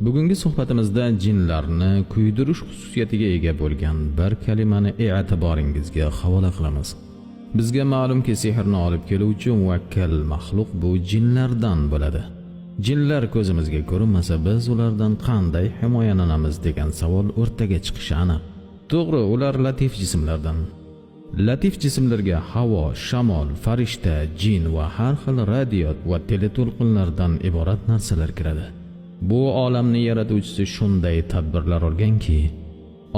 Bugungi suhbatimizda jinlarni kuydirish xususiyatiga ega bo'lgan bir kalimani e'tiboringizga havola qilamiz. Bizga ma'lumki, sehrni olib keluvchi muvakkal maxluq bu jinlardan bo'ladi. Jinlar ko'zimizga ko'rinmasa, biz ulardan qanday himoyalanamiz degan savol o'rtaga chiqishi aniq. To'g'ri, ular latif jismlardan. Latif jismlarga havo, shamol, farishta, jin va har xil radiot va teleto'lqinlardan iborat narsalar kiradi. Bu olamni yaratuvchisi shunday tadbirlar olganki,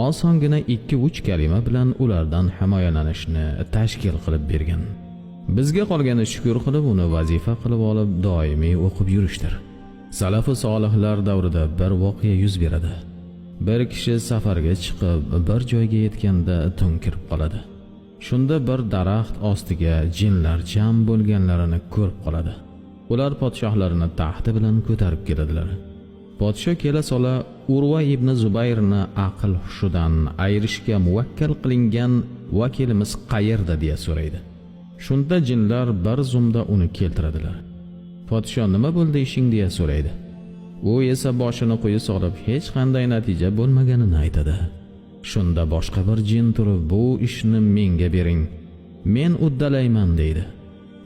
osongina 2-3 kalima bilan ulardan himoyalanishni tashkil qilib bergan. Bizga qolgani shukr qilib uni vazifa qilib olib doimiy o'qib yurishdir. Salafi solihlar davrida bir voqea yuz beradi. Bir kishi safarga chiqib bir joyga yetganda to'nkirib qoladi. Shunda bir daraxt ostiga jinlar jam bo'lganlarini ko'rib qoladi. Ular podshohlarini taxti bilan ko'tarib keladilar. Podsho kela sola Urva ibn Zubayrni aql hushidan ayirishga muvakkal qilingan vakilimiz qayerda deya so'raydi. Shunda jinlar bir zumda uni keltiradilar. Podsho nima bo'ldi ishing deya so'raydi. U esa boshini quyi solib hech qanday natija bo'lmaganini aytadi. Shunda boshqa bir jin turib, bu ishni menga bering, men uddalayman deydi.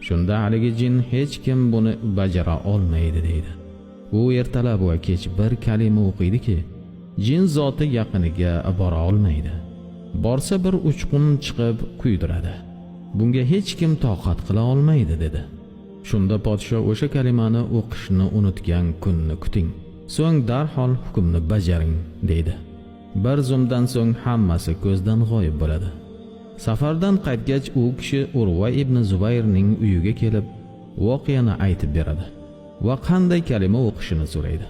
Shunda haligi jin hech kim buni bajara olmaydi deydi. U ertalab va kech bir kalima o'qiydiki, jin zoti yaqiniga bora olmaydi. Borsa bir uchqun chiqib kuydiradi. Bunga hech kim toqat qila olmaydi dedi. Shunda podsho o'sha kalimani o'qishni unutgan kunni kuting, so'ng darhol hukmni bajaring deydi. Bir zumdan so'ng hammasi ko'zdan g'oyib bo'ladi. Safardan qaytgach u kishi Urva ibn Zubayrning uyiga kelib voqeani aytib beradi va qanday kalima o'qishini so'raydi.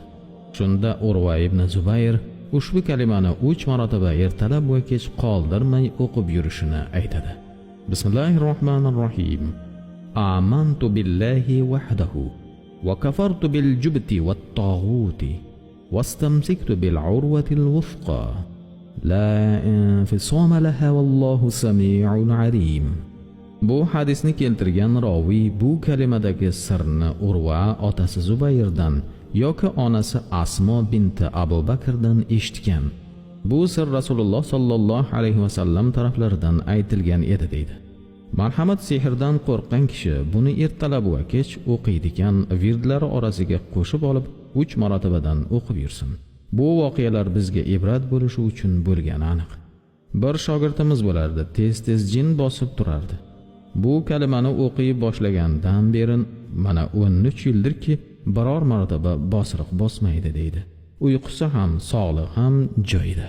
Shunda Urva ibn Zubayr ushbu kalimani 3 marotaba ertalab va kech qoldirmay o'qib yurishini aytadi. Bismillahirrohmanirrohim. Amantu billahi wahdahu wa kafartu bil jubti wat taghuti wastamsiktu bil urwatil wuthqa la infisama laha wallahu sami'un alim. Bu hadisni keltirgan ravi bu kalimadagi sirni Urva otasi Zubayrdan yoki onasi Asmo binti Abu Bakrdan eshitgan. Bu sir Rasululloh sallallohu alayhi va sallam taraflaridan aytilgan edi deydi. Marhamat, sehrdan qo'rqqan kishi buni ertalab va kech o'qiydigan virdlari orasiga qo'shib olib 3 marotabadan o'qib yursin. Bu voqealar bizga ibrat bo'lishi uchun bo'lgani aniq. Bir shogirdimiz bo'lardi, tez-tez jin bosib turardi. Bu kalimani o'qiy boshlagandan beri mana 13 yildirki biror marotaba bosiriq bosmaydi deydi. Uyqusi ham, sog'lig'i ham joyida.